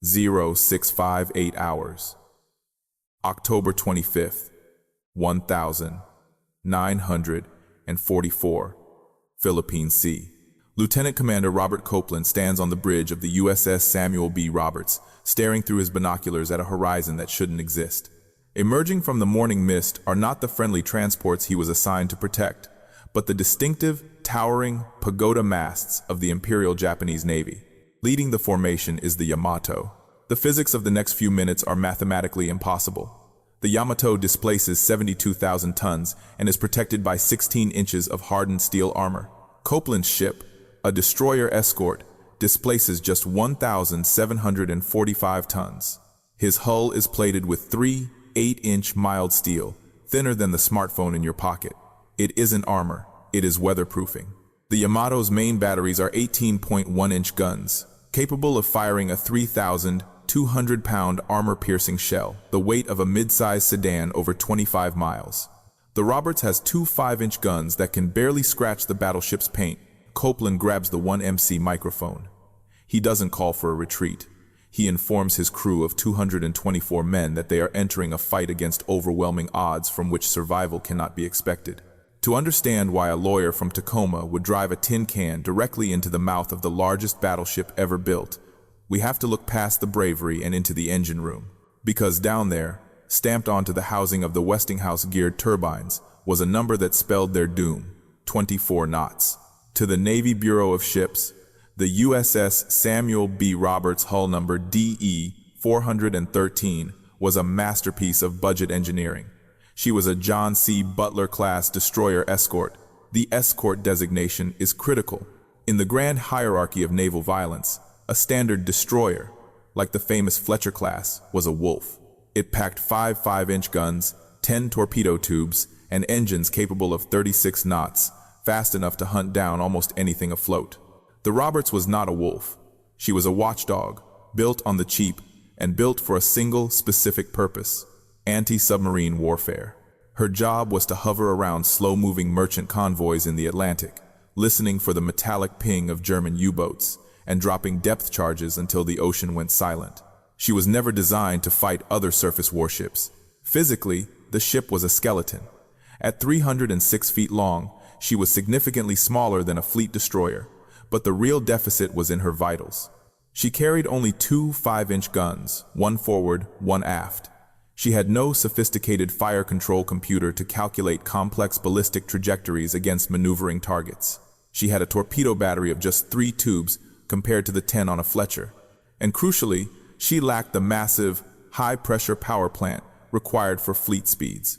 0658 hours. October 25th, 1944, Philippine Sea. Lieutenant Commander Robert Copeland stands on the bridge of the USS Samuel B. staring through his binoculars at a horizon that shouldn't exist. Emerging from the morning mist are not the friendly transports he was assigned to protect, but the distinctive, towering pagoda masts of the Imperial Japanese Navy. Leading the formation is the Yamato. The physics of the next few minutes are mathematically impossible. The Yamato displaces 72,000 tons and is protected by 16 inches of hardened steel armor. Copeland's ship, a Destroyer Escort, displaces just 1,745 tons. His hull is plated with 3 8-inch mild steel, thinner than the smartphone in your pocket. It isn't armor, it is weatherproofing. The Yamato's main batteries are 18.1-inch guns, capable of firing a 3,200-pound armor-piercing shell, the weight of a mid-sized sedan over 25 miles. The Roberts has 2 5-inch guns that can barely scratch the battleship's paint. Copeland grabs the 1MC microphone. He doesn't call for a retreat. He informs his crew of 224 men that they are entering a fight against overwhelming odds from which survival cannot be expected. To understand why a lawyer from Tacoma would drive a tin can directly into the mouth of the largest battleship ever built, we have to look past the bravery and into the engine room. Because down there, stamped onto the housing of the Westinghouse geared turbines, was a number that spelled their doom: 24 knots. To the Navy Bureau of Ships, the USS Samuel B. hull number DE 413 was a masterpiece of budget engineering. She was a John C. Butler-class destroyer escort. The escort designation is critical. In the grand hierarchy of naval violence, a standard destroyer, like the famous Fletcher class, was a wolf. It packed 5 5-inch guns, 10 torpedo tubes, and engines capable of 36 knots, fast enough to hunt down almost anything afloat. The Roberts was not a wolf. She was a watchdog, built on the cheap and built for a single specific purpose: anti-submarine warfare. Her job was to hover around slow-moving merchant convoys in the Atlantic, listening for the metallic ping of German U-boats and dropping depth charges until the ocean went silent. She was never designed to fight other surface warships. Physically, the ship was a skeleton. At 306 feet long, she was significantly smaller than a fleet destroyer, but the real deficit was in her vitals. She carried only 2 5-inch guns, one forward, one aft. She had no sophisticated fire control computer to calculate complex ballistic trajectories against maneuvering targets. She had a torpedo battery of just 3 tubes compared to the 10 on a Fletcher. And crucially, she lacked the massive, high-pressure power plant required for fleet speeds.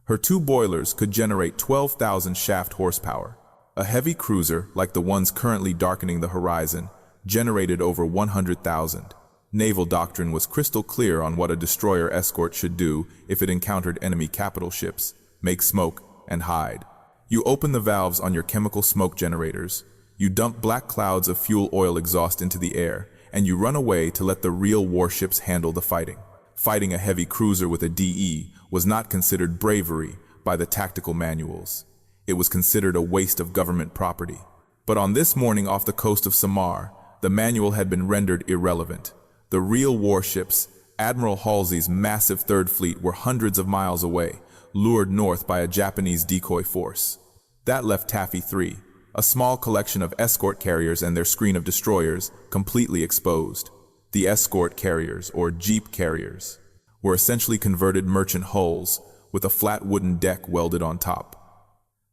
Her 2 boilers could generate 12,000 shaft horsepower. A heavy cruiser, like the ones currently darkening the horizon, generated over 100,000. Naval doctrine was crystal clear on what a destroyer escort should do if it encountered enemy capital ships: make smoke and hide. You open the valves on your chemical smoke generators, you dump black clouds of fuel oil exhaust into the air, and you run away to let the real warships handle the fighting. Fighting a heavy cruiser with a DE was not considered bravery by the tactical manuals. It was considered a waste of government property. But on this morning off the coast of Samar, the manual had been rendered irrelevant. The real warships, Admiral Halsey's massive Third Fleet, were hundreds of miles away, lured north by a Japanese decoy force. That left Taffy 3, a small collection of escort carriers and their screen of destroyers, completely exposed. The escort carriers, or jeep carriers, were essentially converted merchant hulls with a flat wooden deck welded on top.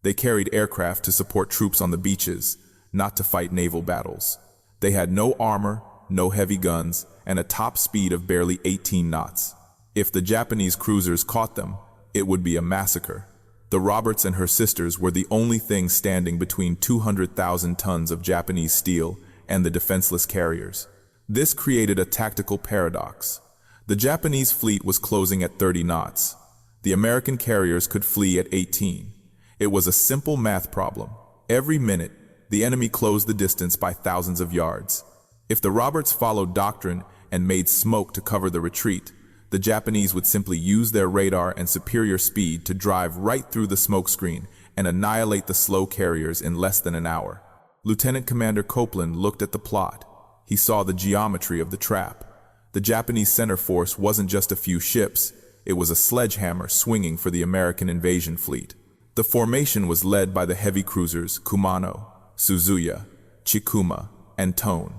They carried aircraft to support troops on the beaches, not to fight naval battles. They had no armor, no heavy guns, and a top speed of barely 18 knots. If the Japanese cruisers caught them, it would be a massacre. The Roberts and her sisters were the only thing standing between 200,000 tons of Japanese steel and the defenseless carriers. This created a tactical paradox. The Japanese fleet was closing at 30 knots. The American carriers could flee at 18. It was a simple math problem. Every minute, the enemy closed the distance by thousands of yards. If the Roberts followed doctrine and made smoke to cover the retreat, the Japanese would simply use their radar and superior speed to drive right through the smokescreen and annihilate the slow carriers in less than an hour. Lieutenant Commander Copeland looked at the plot. He saw the geometry of the trap. The Japanese center force wasn't just a few ships, it was a sledgehammer swinging for the American invasion fleet. The formation was led by the heavy cruisers Kumano, Suzuya, Chikuma, and Tone.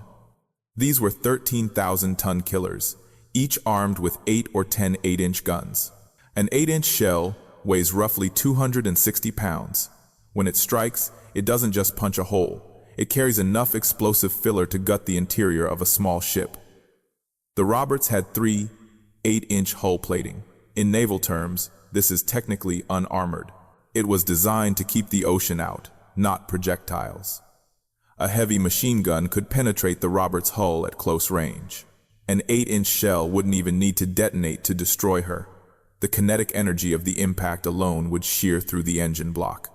These were 13,000-ton killers, each armed with 8 or 10 8-inch guns. An 8-inch shell weighs roughly 260 pounds. When it strikes, it doesn't just punch a hole. It carries enough explosive filler to gut the interior of a small ship. The Roberts had 3 8-inch hull plating. In naval terms, this is technically unarmored. It was designed to keep the ocean out, not projectiles. A heavy machine gun could penetrate the Roberts' hull at close range. An 8-inch shell wouldn't even need to detonate to destroy her. The kinetic energy of the impact alone would shear through the engine block.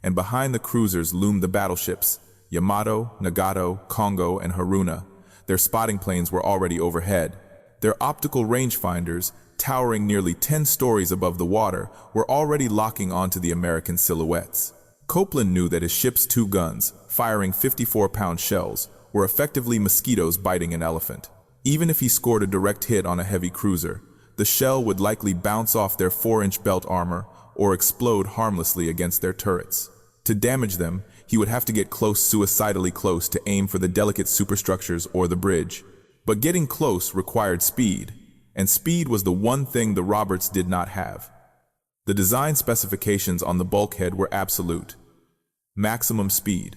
And behind the cruisers loomed the battleships, Yamato, Nagato, Kongo, and Haruna. Their spotting planes were already overhead. Their optical rangefinders, towering nearly 10 stories above the water, were already locking onto the American silhouettes. Copeland knew that his ship's 2 guns, firing 54-pound shells, were effectively mosquitoes biting an elephant. Even if he scored a direct hit on a heavy cruiser, the shell would likely bounce off their 4-inch belt armor or explode harmlessly against their turrets. To damage them, he would have to get suicidally close to aim for the delicate superstructures or the bridge. But getting close required speed, and speed was the one thing the Roberts did not have. The design specifications on the bulkhead were absolute. Maximum speed,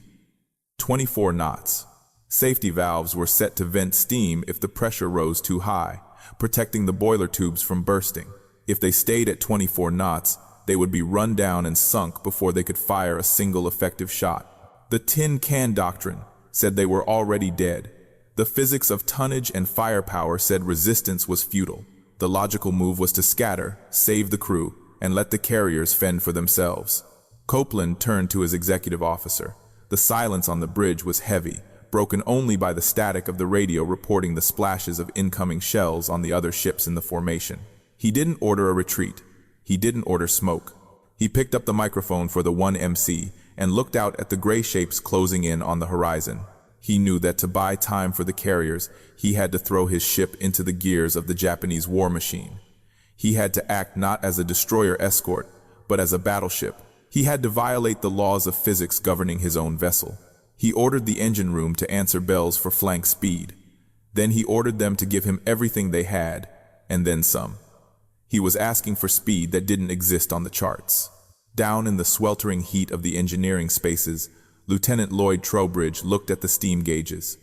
24 knots. Safety valves were set to vent steam if the pressure rose too high, protecting the boiler tubes from bursting. If they stayed at 24 knots, they would be run down and sunk before they could fire a single effective shot. The tin can doctrine said they were already dead. The physics of tonnage and firepower said resistance was futile. The logical move was to scatter, save the crew, and let the carriers fend for themselves. Copeland turned to his executive officer. The silence on the bridge was heavy, broken only by the static of the radio reporting the splashes of incoming shells on the other ships in the formation. He didn't order a retreat. He didn't order smoke. He picked up the microphone for the 1MC and looked out at the gray shapes closing in on the horizon. He knew that to buy time for the carriers, he had to throw his ship into the gears of the Japanese war machine. He had to act not as a destroyer escort, but as a battleship. He had to violate the laws of physics governing his own vessel. He ordered the engine room to answer bells for flank speed. Then he ordered them to give him everything they had, and then some. He was asking for speed that didn't exist on the charts. Down in the sweltering heat of the engineering spaces, Lieutenant Lloyd Trowbridge looked at the steam gauges.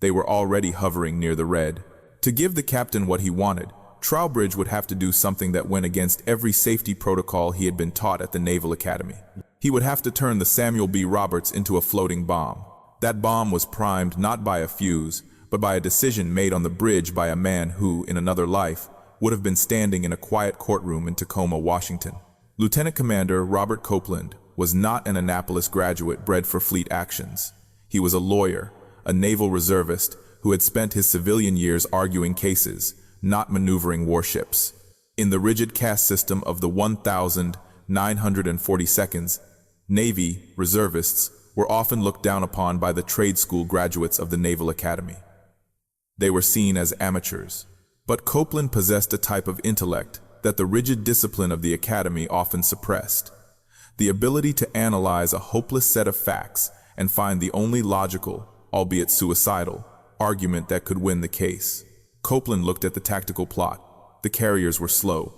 They were already hovering near the red. To give the captain what he wanted, Trowbridge would have to do something that went against every safety protocol he had been taught at the Naval Academy. He would have to turn the Samuel B. Roberts into a floating bomb. That bomb was primed not by a fuse, but by a decision made on the bridge by a man who, in another life, would have been standing in a quiet courtroom in Tacoma, Washington. Lieutenant Commander Robert Copeland was not an Annapolis graduate bred for fleet actions. He was a lawyer, a naval reservist who had spent his civilian years arguing cases, not maneuvering warships. In the rigid caste system of the 1,942nd, Navy reservists were often looked down upon by the trade school graduates of the Naval Academy. They were seen as amateurs. But Copeland possessed a type of intellect that the rigid discipline of the academy often suppressed. The ability to analyze a hopeless set of facts and find the only logical, albeit suicidal, argument that could win the case. Copeland looked at the tactical plot. The carriers were slow.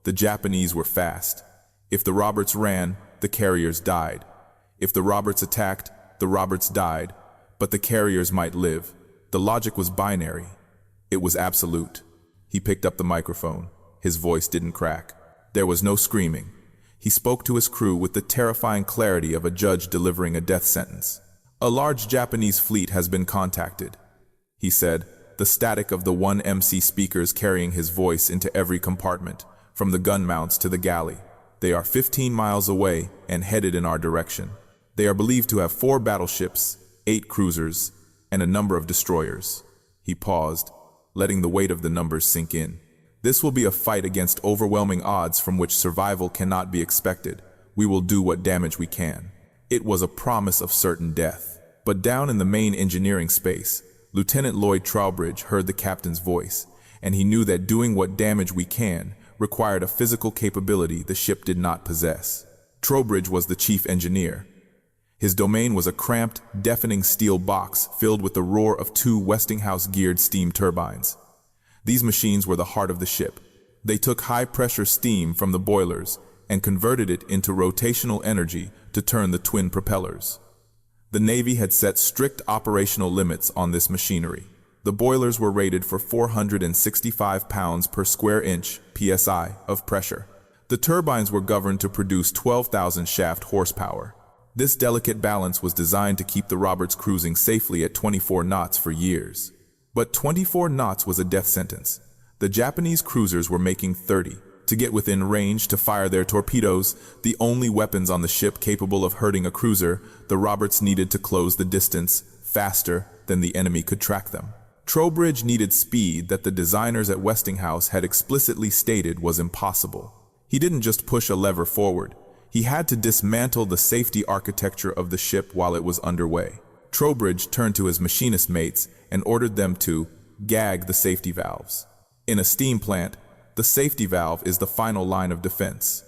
The Japanese were fast. If the Roberts ran, the carriers died. If the Roberts attacked, the Roberts died. But the carriers might live. The logic was binary. It was absolute. He picked up the microphone. His voice didn't crack. There was no screaming. He spoke to his crew with the terrifying clarity of a judge delivering a death sentence. "A large Japanese fleet has been contacted," he said, the static of the 1MC speakers carrying his voice into every compartment, from the gun mounts to the galley. "They are 15 miles away and headed in our direction. They are believed to have 4 battleships, 8 cruisers, and a number of destroyers." He paused, letting the weight of the numbers sink in. "This will be a fight against overwhelming odds from which survival cannot be expected. We will do what damage we can." It was a promise of certain death. But down in the main engineering space, Lieutenant Lloyd Trowbridge heard the captain's voice, and he knew that doing what damage we can required a physical capability the ship did not possess. Trowbridge was the chief engineer. His domain was a cramped, deafening steel box filled with the roar of two Westinghouse-geared steam turbines. These machines were the heart of the ship. They took high-pressure steam from the boilers and converted it into rotational energy to turn the twin propellers. The Navy had set strict operational limits on this machinery. The boilers were rated for 465 pounds per square inch (psi) of pressure. The turbines were governed to produce 12,000 shaft horsepower. This delicate balance was designed to keep the Roberts cruising safely at 24 knots for years. But 24 knots was a death sentence. The Japanese cruisers were making 30. To get within range to fire their torpedoes, the only weapons on the ship capable of hurting a cruiser, the Roberts needed to close the distance faster than the enemy could track them. Trowbridge needed speed that the designers at Westinghouse had explicitly stated was impossible. He didn't just push a lever forward. He had to dismantle the safety architecture of the ship while it was underway. Trowbridge turned to his machinist mates and ordered them to gag the safety valves. In a steam plant, the safety valve is the final line of defense.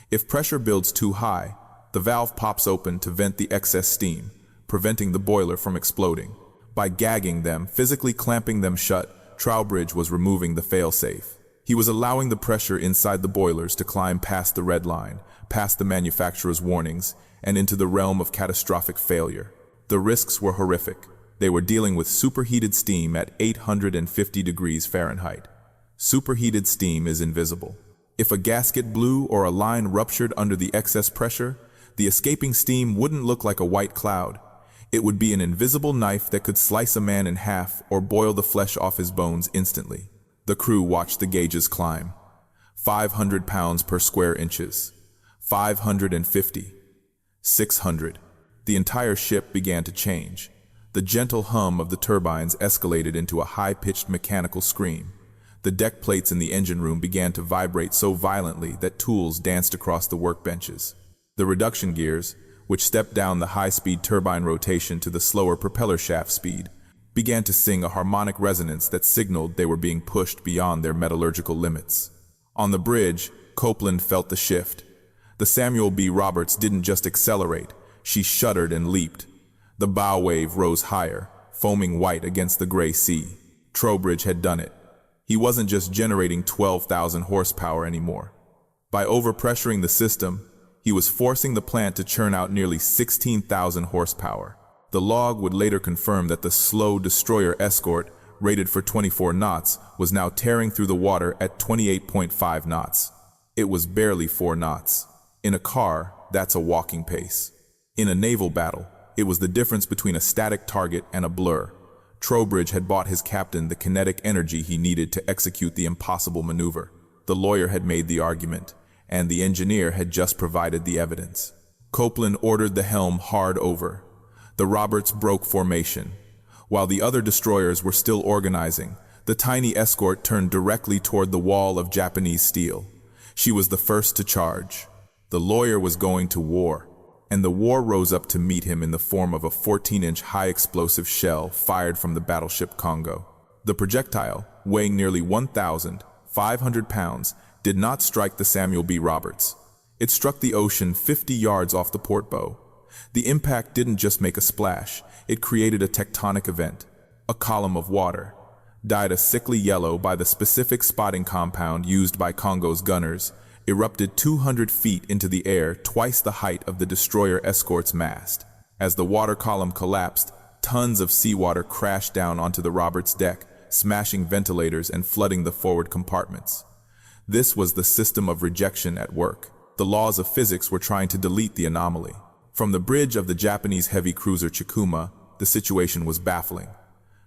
If pressure builds too high, the valve pops open to vent the excess steam, preventing the boiler from exploding. By gagging them, physically clamping them shut, Trowbridge was removing the failsafe. He was allowing the pressure inside the boilers to climb past the red line, past the manufacturer's warnings, and into the realm of catastrophic failure. The risks were horrific. They were dealing with superheated steam at 850 degrees Fahrenheit. Superheated steam is invisible. If a gasket blew or a line ruptured under the excess pressure, the escaping steam wouldn't look like a white cloud. It would be an invisible knife that could slice a man in half or boil the flesh off his bones instantly. The crew watched the gauges climb. 500 pounds per square inches. 550. 600. The entire ship began to change. The gentle hum of the turbines escalated into a high-pitched mechanical scream. The deck plates in the engine room began to vibrate so violently that tools danced across the workbenches. The reduction gears, which stepped down the high-speed turbine rotation to the slower propeller shaft speed, began to sing a harmonic resonance that signaled they were being pushed beyond their metallurgical limits. On the bridge, Copeland felt the shift. The Samuel B. Roberts didn't just accelerate, she shuddered and leaped. The bow wave rose higher, foaming white against the gray sea. Trowbridge had done it. He wasn't just generating 12,000 horsepower anymore. By overpressuring the system, he was forcing the plant to churn out nearly 16,000 horsepower. The log would later confirm that the slow Destroyer Escort, rated for 24 knots, was now tearing through the water at 28.5 knots. It was barely 4 knots. In a car, that's a walking pace. In a naval battle, it was the difference between a static target and a blur. Trowbridge had bought his captain the kinetic energy he needed to execute the impossible maneuver. The lawyer had made the argument, and the engineer had just provided the evidence. Copeland ordered the helm hard over. The Roberts broke formation. While the other destroyers were still organizing, the tiny escort turned directly toward the wall of Japanese steel. She was the first to charge. The lawyer was going to war, and the war rose up to meet him in the form of a 14-inch high-explosive shell fired from the battleship Congo. The projectile, weighing nearly 1,500 pounds, did not strike the Samuel B. Roberts. It struck the ocean 50 yards off the port bow. The impact didn't just make a splash, it created a tectonic event. A column of water, dyed a sickly yellow by the specific spotting compound used by Congo's gunners, erupted 200 feet into the air, twice the height of the Destroyer Escort's mast. As the water column collapsed, tons of seawater crashed down onto the Roberts deck, smashing ventilators and flooding the forward compartments. This was the system of rejection at work. The laws of physics were trying to delete the anomaly. From the bridge of the Japanese heavy cruiser Chikuma, the situation was baffling.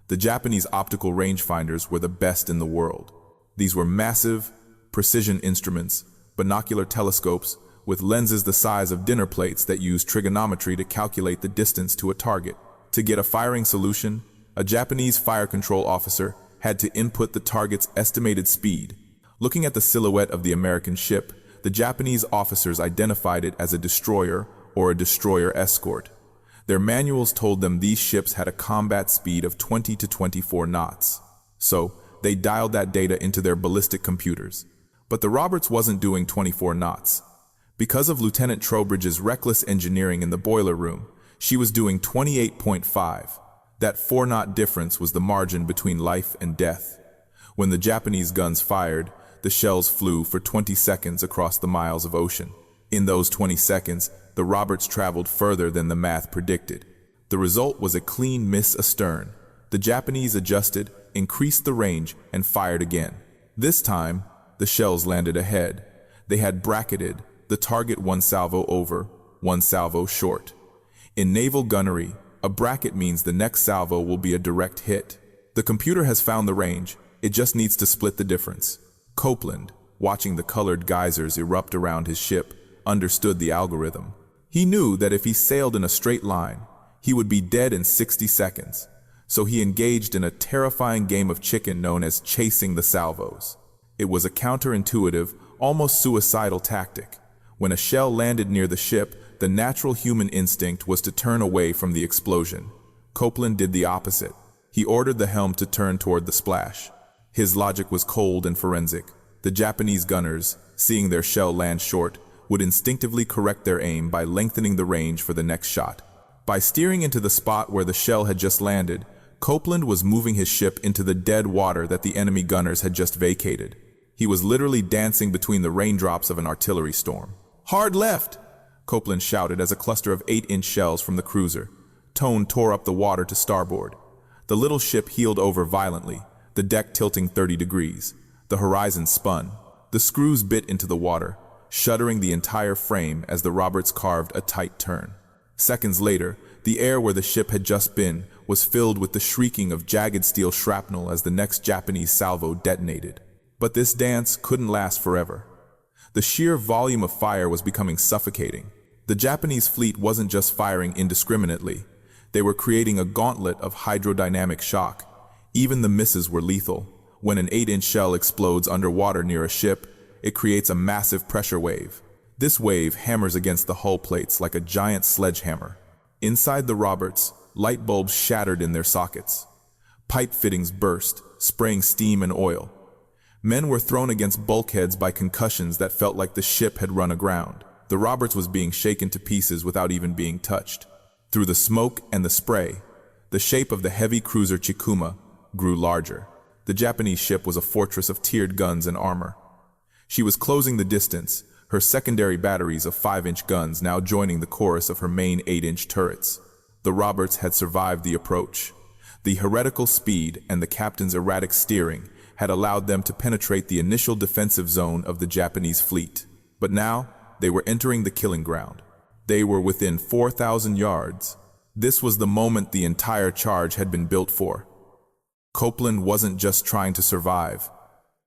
The Japanese optical rangefinders were the best in the world. These were massive, precision instruments, binocular telescopes, with lenses the size of dinner plates that used trigonometry to calculate the distance to a target. To get a firing solution, a Japanese fire control officer had to input the target's estimated speed. Looking at the silhouette of the American ship, the Japanese officers identified it as a destroyer or a destroyer escort. Their manuals told them these ships had a combat speed of 20 to 24 knots. So, they dialed that data into their ballistic computers. But the Roberts wasn't doing 24 knots. Because of Lieutenant Trowbridge's reckless engineering in the boiler room, she was doing 28.5. That 4-knot difference was the margin between life and death. When the Japanese guns fired, the shells flew for 20 seconds across the miles of ocean. In those 20 seconds, the Roberts traveled further than the math predicted. The result was a clean miss astern. The Japanese adjusted, increased the range, and fired again. This time, the shells landed ahead. They had bracketed the target 1 salvo over, 1 salvo short. In naval gunnery, a bracket means the next salvo will be a direct hit. The computer has found the range, it just needs to split the difference. Copeland, watching the colored geysers erupt around his ship, understood the algorithm. He knew that if he sailed in a straight line, he would be dead in 60 seconds. So he engaged in a terrifying game of chicken known as chasing the salvos. It was a counterintuitive, almost suicidal tactic. When a shell landed near the ship, the natural human instinct was to turn away from the explosion. Copeland did the opposite. He ordered the helm to turn toward the splash. His logic was cold and forensic. The Japanese gunners, seeing their shell land short, would instinctively correct their aim by lengthening the range for the next shot. By steering into the spot where the shell had just landed, Copeland was moving his ship into the dead water that the enemy gunners had just vacated. He was literally dancing between the raindrops of an artillery storm. "Hard left!" Copeland shouted as a cluster of 8-inch shells from the cruiser. Tone tore up the water to starboard. The little ship heeled over violently, the deck tilting 30 degrees. The horizon spun. The screws bit into the water, shuddering the entire frame as the Roberts carved a tight turn. Seconds later, the air where the ship had just been was filled with the shrieking of jagged steel shrapnel as the next Japanese salvo detonated. But this dance couldn't last forever. The sheer volume of fire was becoming suffocating. The Japanese fleet wasn't just firing indiscriminately. They were creating a gauntlet of hydrodynamic shock. Even the misses were lethal. When an 8-inch shell explodes underwater near a ship, it creates a massive pressure wave. This wave hammers against the hull plates like a giant sledgehammer. Inside the Roberts, light bulbs shattered in their sockets. Pipe fittings burst, spraying steam and oil. Men were thrown against bulkheads by concussions that felt like the ship had run aground. The Roberts was being shaken to pieces without even being touched. Through the smoke and the spray, the shape of the heavy cruiser Chikuma grew larger. The Japanese ship was a fortress of tiered guns and armor. She was closing the distance, her secondary batteries of 5-inch guns now joining the chorus of her main 8-inch turrets. The Roberts had survived the approach. The heretical speed and the captain's erratic steering had allowed them to penetrate the initial defensive zone of the Japanese fleet. But now, they were entering the killing ground. They were within 4,000 yards. This was the moment the entire charge had been built for. Copeland wasn't just trying to survive.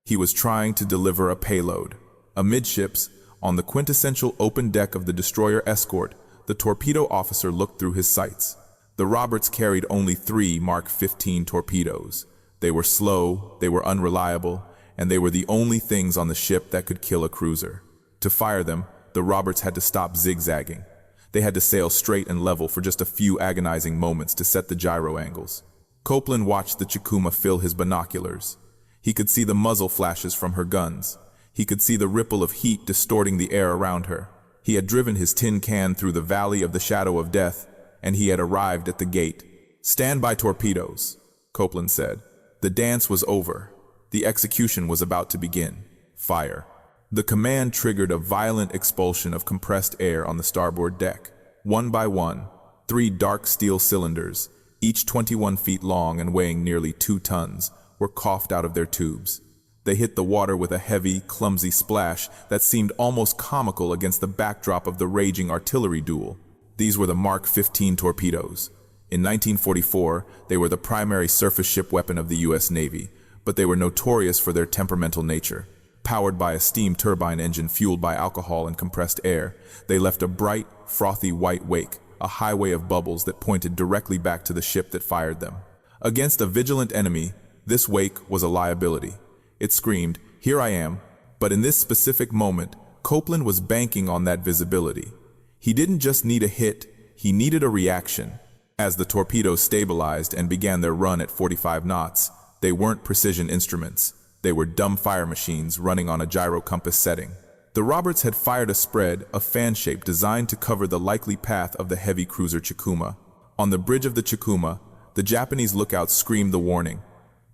He was trying to deliver a payload. Amidships, on the quintessential open deck of the Destroyer Escort, the torpedo officer looked through his sights. The Roberts carried only 3 Mark 15 torpedoes. They were slow, they were unreliable, and they were the only things on the ship that could kill a cruiser. To fire them, the Roberts had to stop zigzagging. They had to sail straight and level for just a few agonizing moments to set the gyro angles. Copeland watched the Chikuma fill his binoculars. He could see the muzzle flashes from her guns. He could see the ripple of heat distorting the air around her. He had driven his tin can through the valley of the shadow of death, and he had arrived at the gate. "Stand by torpedoes," Copeland said. The dance was over. The execution was about to begin. Fire. The command triggered a violent expulsion of compressed air on the starboard deck. One by one, 3 dark steel cylinders, each 21 feet long and weighing nearly 2 tons, were coughed out of their tubes. They hit the water with a heavy, clumsy splash that seemed almost comical against the backdrop of the raging artillery duel. These were the Mark 15 torpedoes. In 1944, they were the primary surface ship weapon of the U.S. Navy, but they were notorious for their temperamental nature. Powered by a steam turbine engine fueled by alcohol and compressed air, they left a bright, frothy white wake, a highway of bubbles that pointed directly back to the ship that fired them. Against a vigilant enemy, this wake was a liability. It screamed, "Here I am," but in this specific moment, Copeland was banking on that visibility. He didn't just need a hit, he needed a reaction. As the torpedoes stabilized and began their run at 45 knots, They weren't precision instruments. They were dumb fire machines running on a gyro compass setting. The Roberts had fired a spread, a fan shape designed to cover the likely path of the heavy cruiser Chikuma. On the bridge of the Chikuma, the Japanese lookouts screamed the warning.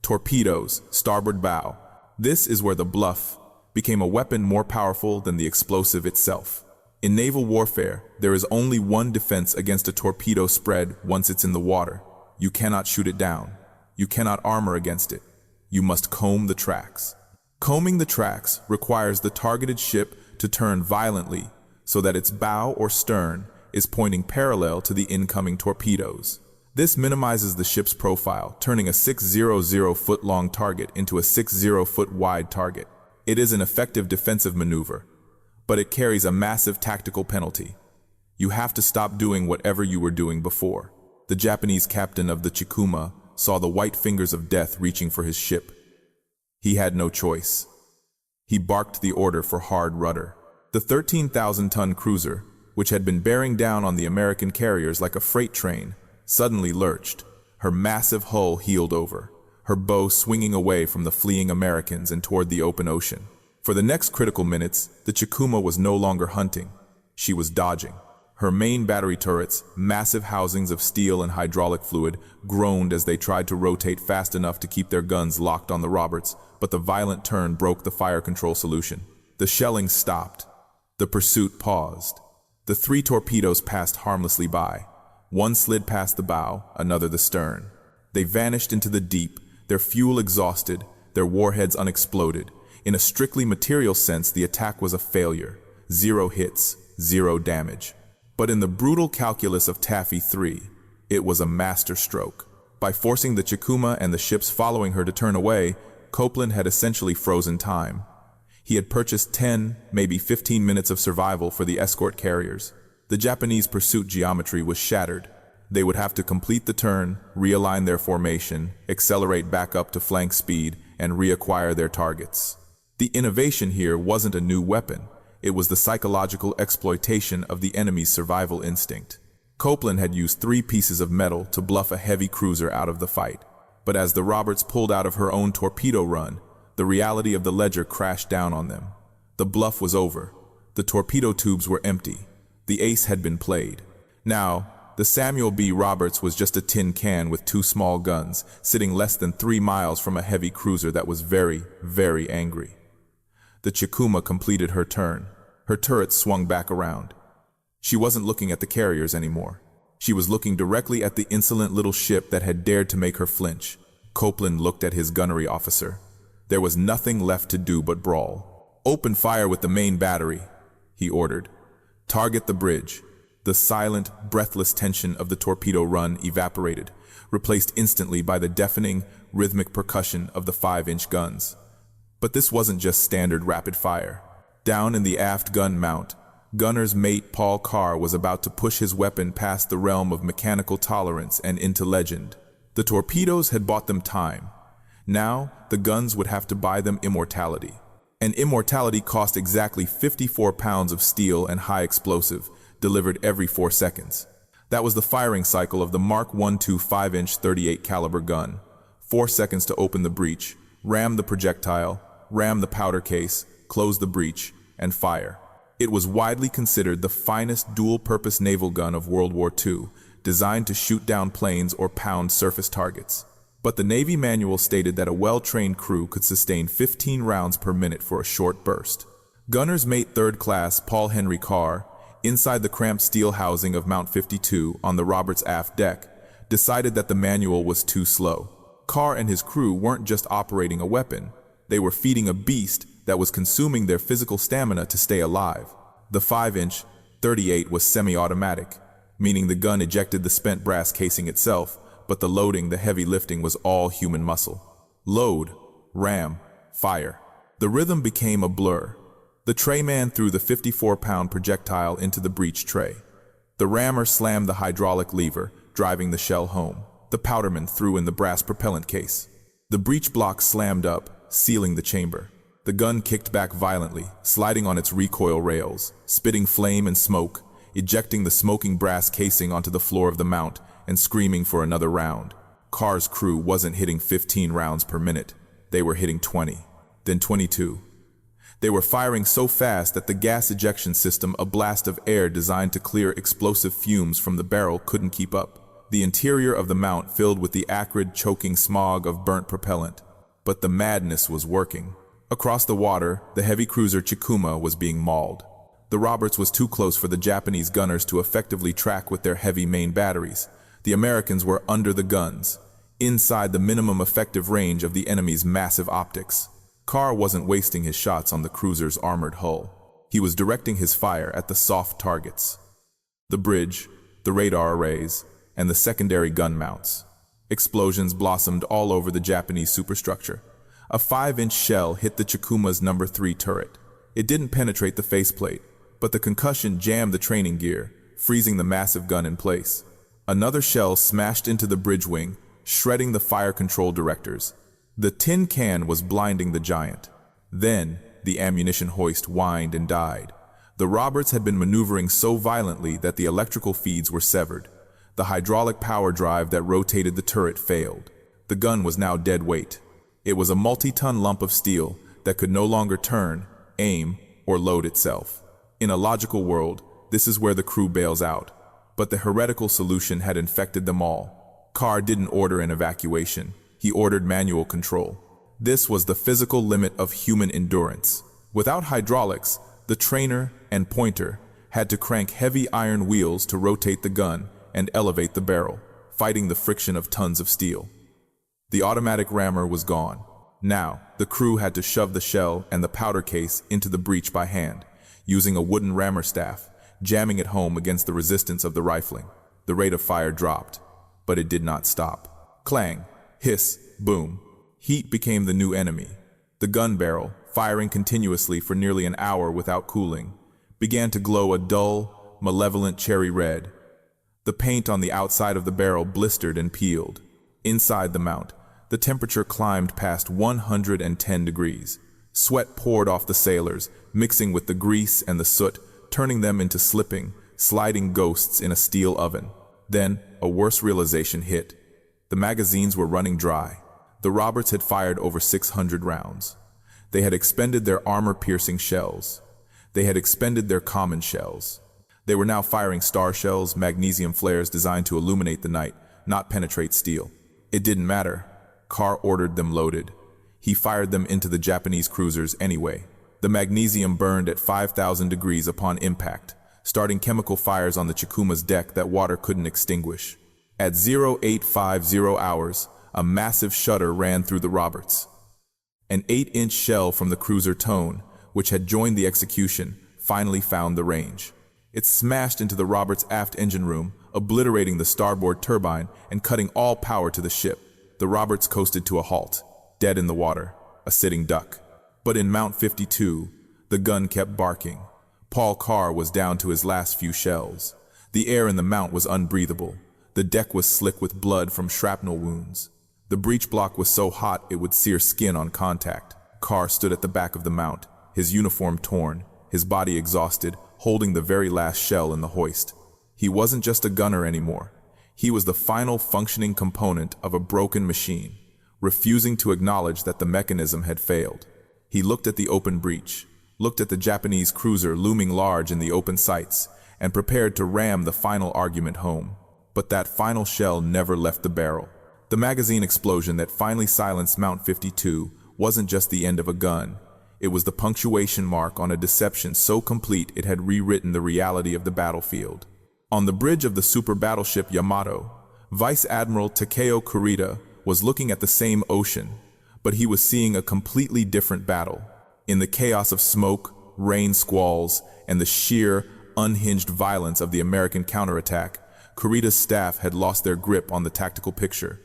Torpedoes, starboard bow. This is where the bluff became a weapon more powerful than the explosive itself. In naval warfare, there is only one defense against a torpedo spread once it's in the water. You cannot shoot it down. You cannot armor against it. You must comb the tracks. Combing the tracks requires the targeted ship to turn violently so that its bow or stern is pointing parallel to the incoming torpedoes. This minimizes the ship's profile, turning a 600-foot-long target into a 60-foot-wide target. It is an effective defensive maneuver, but it carries a massive tactical penalty. You have to stop doing whatever you were doing before. The Japanese captain of the Chikuma saw the white fingers of death reaching for his ship. He had no choice. He barked the order for hard rudder. The 13,000-ton cruiser, which had been bearing down on the American carriers like a freight train, suddenly lurched. Her massive hull heeled over, her bow swinging away from the fleeing Americans and toward the open ocean. For the next critical minutes, the Chikuma was no longer hunting. She was dodging. Her main battery turrets, massive housings of steel and hydraulic fluid, groaned as they tried to rotate fast enough to keep their guns locked on the Roberts, but the violent turn broke the fire control solution. The shelling stopped. The pursuit paused. The 3 torpedoes passed harmlessly by. One slid past the bow, another the stern. They vanished into the deep, their fuel exhausted, their warheads unexploded. In a strictly material sense, the attack was a failure. 0 hits, 0 damage. But in the brutal calculus of Taffy 3, it was a masterstroke. By forcing the Chikuma and the ships following her to turn away, Copeland had essentially frozen time. He had purchased 10, maybe 15 minutes of survival for the escort carriers. The Japanese pursuit geometry was shattered. They would have to complete the turn, realign their formation, accelerate back up to flank speed, and reacquire their targets. The innovation here wasn't a new weapon. It was the psychological exploitation of the enemy's survival instinct. Copeland had used 3 pieces of metal to bluff a heavy cruiser out of the fight. But as the Roberts pulled out of her own torpedo run, the reality of the ledger crashed down on them. The bluff was over. The torpedo tubes were empty. The ace had been played. Now, the Samuel B. Roberts was just a tin can with 2 small guns, sitting less than 3 miles from a heavy cruiser that was very, very angry. The Chikuma completed her turn. Her turrets swung back around. She wasn't looking at the carriers anymore. She was looking directly at the insolent little ship that had dared to make her flinch. Copeland looked at his gunnery officer. There was nothing left to do but brawl. "Open fire with the main battery," he ordered. "Target the bridge." The silent, breathless tension of the torpedo run evaporated, replaced instantly by the deafening, rhythmic percussion of the 5-inch guns. But this wasn't just standard rapid fire. Down in the aft gun mount, gunner's mate Paul Carr was about to push his weapon past the realm of mechanical tolerance and into legend. The torpedoes had bought them time. Now, the guns would have to buy them immortality. And immortality cost exactly 54 pounds of steel and high explosive, delivered every 4 seconds. That was the firing cycle of the Mark 12 5-inch 38 caliber gun. 4 seconds to open the breech, ram the projectile, ram the powder case, close the breech, and fire. It was widely considered the finest dual-purpose naval gun of World War II, designed to shoot down planes or pound surface targets. But the Navy manual stated that a well-trained crew could sustain 15 rounds per minute for a short burst. Gunner's mate 3rd Class Paul Henry Carr, inside the cramped steel housing of Mount 52 on the Roberts aft deck, decided that the manual was too slow. Carr and his crew weren't just operating a weapon. They were feeding a beast that was consuming their physical stamina to stay alive. The 5-inch 38 was semi-automatic, meaning the gun ejected the spent brass casing itself, but the loading, the heavy lifting, was all human muscle. Load, ram, fire. The rhythm became a blur. The trayman threw the 54-pound projectile into the breech tray. The rammer slammed the hydraulic lever, driving the shell home. The powderman threw in the brass propellant case. The breech block slammed up, sealing the chamber. The gun kicked back violently, sliding on its recoil rails, spitting flame and smoke, ejecting the smoking brass casing onto the floor of the mount, and screaming for another round. Carr's crew wasn't hitting 15 rounds per minute. They were hitting 20, then 22. They were firing so fast that the gas ejection system, a blast of air designed to clear explosive fumes from the barrel, couldn't keep up. The interior of the mount filled with the acrid, choking smog of burnt propellant. But the madness was working. Across the water, the heavy cruiser Chikuma was being mauled. The Roberts was too close for the Japanese gunners to effectively track with their heavy main batteries. The Americans were under the guns, inside the minimum effective range of the enemy's massive optics. Carr wasn't wasting his shots on the cruiser's armored hull. He was directing his fire at the soft targets: the bridge, the radar arrays, and the secondary gun mounts. Explosions blossomed all over the Japanese superstructure. A 5-inch shell hit the Chikuma's No. 3 turret. It didn't penetrate the faceplate, but the concussion jammed the training gear, freezing the massive gun in place. Another shell smashed into the bridge wing, shredding the fire control directors. The tin can was blinding the giant. Then, the ammunition hoist whined and died. The Roberts had been maneuvering so violently that the electrical feeds were severed. The hydraulic power drive that rotated the turret failed. The gun was now dead weight. It was a multi-ton lump of steel that could no longer turn, aim, or load itself. In a logical world, this is where the crew bails out. But the heretical solution had infected them all. Carr didn't order an evacuation. He ordered manual control. This was the physical limit of human endurance. Without hydraulics, the trainer and pointer had to crank heavy iron wheels to rotate the gun and elevate the barrel, fighting the friction of tons of steel. The automatic rammer was gone. Now, the crew had to shove the shell and the powder case into the breech by hand, using a wooden rammer staff, jamming it home against the resistance of the rifling. The rate of fire dropped, but it did not stop. Clang, hiss, boom. Heat became the new enemy. The gun barrel, firing continuously for nearly an hour without cooling, began to glow a dull, malevolent cherry red. The paint on the outside of the barrel blistered and peeled. Inside the mount, the temperature climbed past 110 degrees. Sweat poured off the sailors, mixing with the grease and the soot, turning them into slipping, sliding ghosts in a steel oven. Then, a worse realization hit. The magazines were running dry. The Roberts had fired over 600 rounds. They had expended their armor-piercing shells. They had expended their common shells. They were now firing star shells, magnesium flares designed to illuminate the night, not penetrate steel. It didn't matter. Carr ordered them loaded. He fired them into the Japanese cruisers anyway. The magnesium burned at 5,000 degrees upon impact, starting chemical fires on the Chikuma's deck that water couldn't extinguish. At 0850 hours, a massive shudder ran through the Roberts. An 8-inch shell from the cruiser Tone, which had joined the execution, finally found the range. It smashed into the Roberts' aft engine room, obliterating the starboard turbine and cutting all power to the ship. The Roberts coasted to a halt, dead in the water, a sitting duck. But in Mount 52, the gun kept barking. Paul Carr was down to his last few shells. The air in the mount was unbreathable. The deck was slick with blood from shrapnel wounds. The breech block was so hot it would sear skin on contact. Carr stood at the back of the mount, his uniform torn, his body exhausted, holding the very last shell in the hoist. He wasn't just a gunner anymore. He was the final functioning component of a broken machine, refusing to acknowledge that the mechanism had failed. He looked at the open breach, looked at the Japanese cruiser looming large in the open sights, and prepared to ram the final argument home. But that final shell never left the barrel. The magazine explosion that finally silenced Mount 52 wasn't just the end of a gun. It was the punctuation mark on a deception so complete it had rewritten the reality of the battlefield. On the bridge of the super battleship Yamato, Vice Admiral Takeo Kurita was looking at the same ocean, but he was seeing a completely different battle. In the chaos of smoke, rain squalls, and the sheer, unhinged violence of the American counterattack, Kurita's staff had lost their grip on the tactical picture.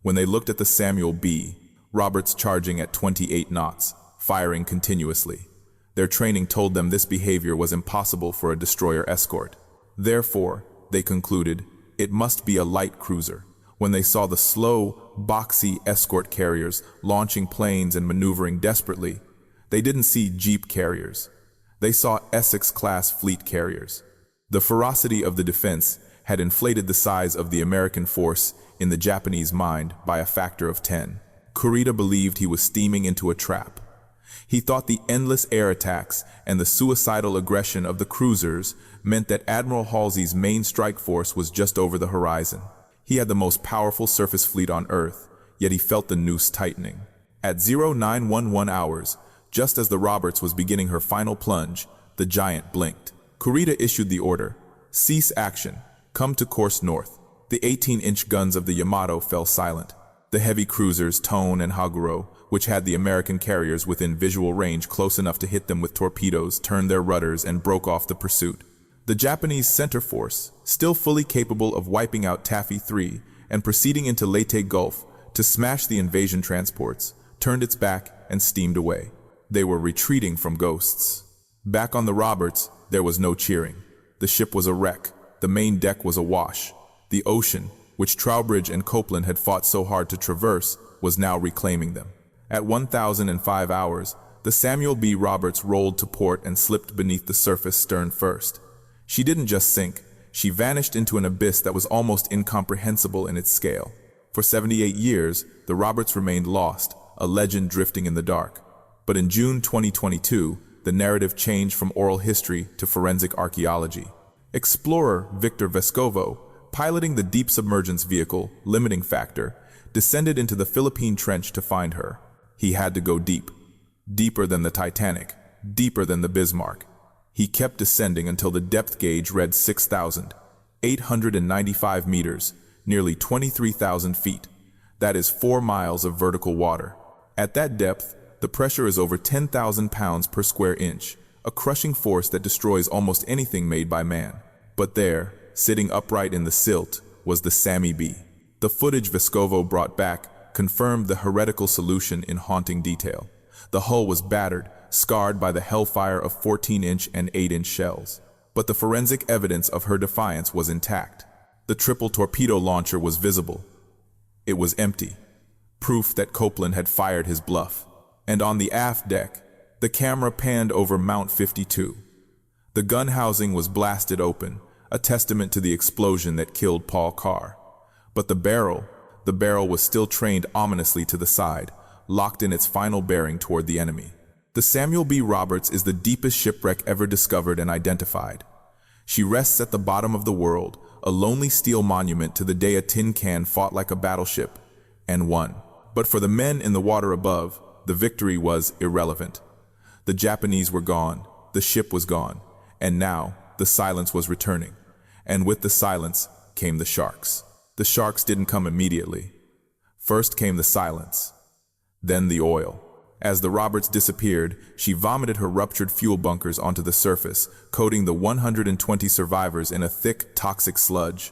When they looked at the Samuel B, Roberts charging at 28 knots, firing continuously, their training told them this behavior was impossible for a destroyer escort. Therefore, they concluded, it must be a light cruiser. When they saw the slow, boxy escort carriers launching planes and maneuvering desperately, they didn't see jeep carriers. They saw Essex-class fleet carriers. The ferocity of the defense had inflated the size of the American force in the Japanese mind by a factor of 10. Kurita believed he was steaming into a trap. He thought the endless air attacks and the suicidal aggression of the cruisers meant that Admiral Halsey's main strike force was just over the horizon. He had the most powerful surface fleet on Earth, yet he felt the noose tightening. At 0911 hours, just as the Roberts was beginning her final plunge, the Giant blinked. Kurita issued the order, "Cease action. Come to course north." The 18-inch guns of the Yamato fell silent. The heavy cruisers, Tone and Haguro, which had the American carriers within visual range close enough to hit them with torpedoes, turned their rudders and broke off the pursuit. The Japanese center force, still fully capable of wiping out Taffy 3 and proceeding into Leyte Gulf to smash the invasion transports, turned its back and steamed away. They were retreating from ghosts. Back on the Roberts, there was no cheering. The ship was a wreck. The main deck was awash. The ocean, which Trowbridge and Copeland had fought so hard to traverse, was now reclaiming them. At 1005 hours, the Samuel B. Roberts rolled to port and slipped beneath the surface stern first. She didn't just sink, she vanished into an abyss that was almost incomprehensible in its scale. For 78 years, the Roberts remained lost, a legend drifting in the dark. But in June 2022, the narrative changed from oral history to forensic archaeology. Explorer Victor Vescovo, piloting the deep submergence vehicle, Limiting Factor, descended into the Philippine Trench to find her. He had to go deep. Deeper than the Titanic, deeper than the Bismarck. He kept descending until the depth gauge read 6,895 meters, nearly 23,000 feet. That is 4 miles of vertical water. At that depth, the pressure is over 10,000 pounds per square inch, a crushing force that destroys almost anything made by man. But there, sitting upright in the silt, was the Sammy B. The footage Vescovo brought back confirmed the heretical solution in haunting detail. The hull was battered, scarred by the hellfire of 14-inch and 8-inch shells. But the forensic evidence of her defiance was intact. The triple torpedo launcher was visible. It was empty, proof that Copeland had fired his bluff. And on the aft deck, the camera panned over Mount 52. The gun housing was blasted open, a testament to the explosion that killed Paul Carr. But the barrel was still trained ominously to the side, locked in its final bearing toward the enemy. The Samuel B. Roberts is the deepest shipwreck ever discovered and identified. She rests at the bottom of the world, a lonely steel monument to the day a tin can fought like a battleship and won. But for the men in the water above, the victory was irrelevant. The Japanese were gone, the ship was gone, and now the silence was returning. And with the silence came the sharks. The sharks didn't come immediately. First came the silence, then the oil. As the Roberts disappeared, she vomited her ruptured fuel bunkers onto the surface, coating the 120 survivors in a thick, toxic sludge.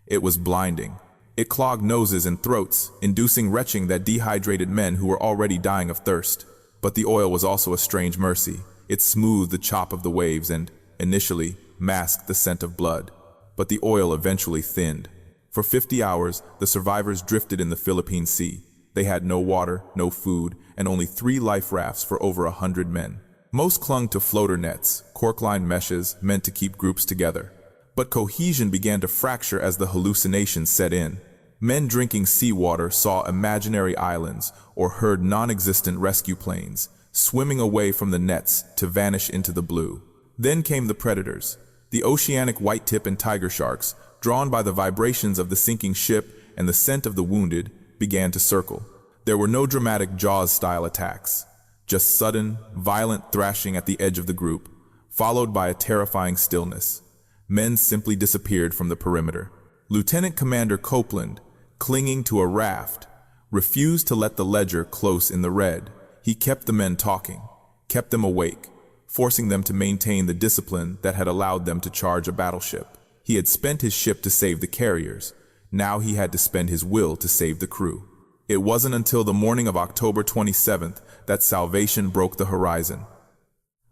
It was blinding. It clogged noses and throats, inducing retching that dehydrated men who were already dying of thirst. But the oil was also a strange mercy. It smoothed the chop of the waves and, initially, masked the scent of blood. But the oil eventually thinned. For 50 hours, the survivors drifted in the Philippine Sea. They had no water, no food, and only 3 life rafts for over 100 men. Most clung to floater nets, cork-lined meshes meant to keep groups together. But cohesion began to fracture as the hallucinations set in. Men drinking seawater saw imaginary islands or heard non-existent rescue planes, swimming away from the nets to vanish into the blue. Then came the predators, the oceanic white-tip and tiger sharks, drawn by the vibrations of the sinking ship and the scent of the wounded, began to circle. There were no dramatic Jaws-style attacks, just sudden, violent thrashing at the edge of the group, followed by a terrifying stillness. Men simply disappeared from the perimeter. Lieutenant Commander Copeland, clinging to a raft, refused to let the ledger close in the red. He kept the men talking, kept them awake, forcing them to maintain the discipline that had allowed them to charge a battleship. He had spent his ship to save the carriers. Now he had to spend his will to save the crew. It wasn't until the morning of October 27th that salvation broke the horizon.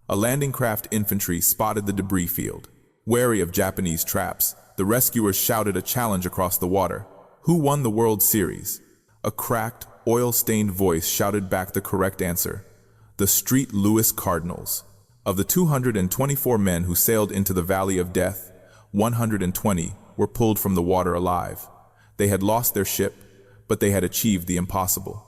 A landing craft infantry spotted the debris field. Wary of Japanese traps, the rescuers shouted a challenge across the water. Who won the World Series? A cracked, oil-stained voice shouted back the correct answer. The St. Louis Cardinals. Of the 224 men who sailed into the Valley of Death, 120 were pulled from the water alive. They had lost their ship, but they had achieved the impossible.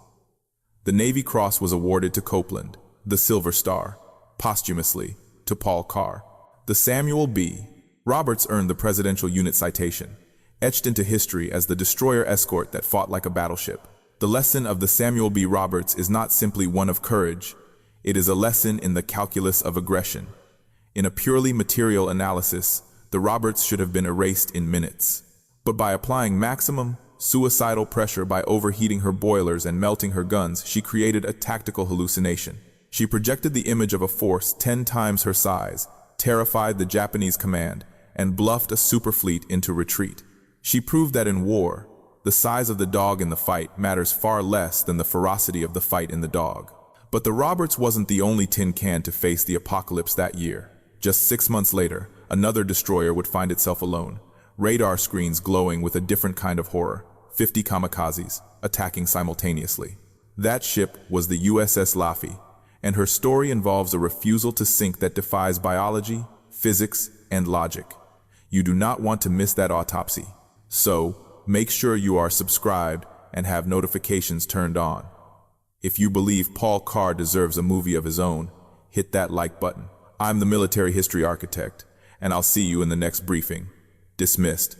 The Navy Cross was awarded to Copeland, the Silver Star, posthumously, to Paul Carr. The Samuel B. Roberts earned the Presidential Unit Citation, etched into history as the Destroyer Escort that fought like a battleship. The lesson of the Samuel B. Roberts is not simply one of courage, it is a lesson in the calculus of aggression. In a purely material analysis, the Roberts should have been erased in minutes. But by applying maximum, suicidal pressure by overheating her boilers and melting her guns, she created a tactical hallucination. She projected the image of a force 10 times her size, terrified the Japanese command, and bluffed a superfleet into retreat. She proved that in war, the size of the dog in the fight matters far less than the ferocity of the fight in the dog. But the Roberts wasn't the only tin can to face the apocalypse that year. Just 6 months later, another destroyer would find itself alone, radar screens glowing with a different kind of horror, 50 kamikazes attacking simultaneously. That ship was the USS Laffey, and her story involves a refusal to sink that defies biology, physics, and logic. You do not want to miss that autopsy. So, make sure you are subscribed and have notifications turned on. If you believe Paul Carr deserves a movie of his own, hit that like button. I'm the military history architect, and I'll see you in the next briefing. Dismissed.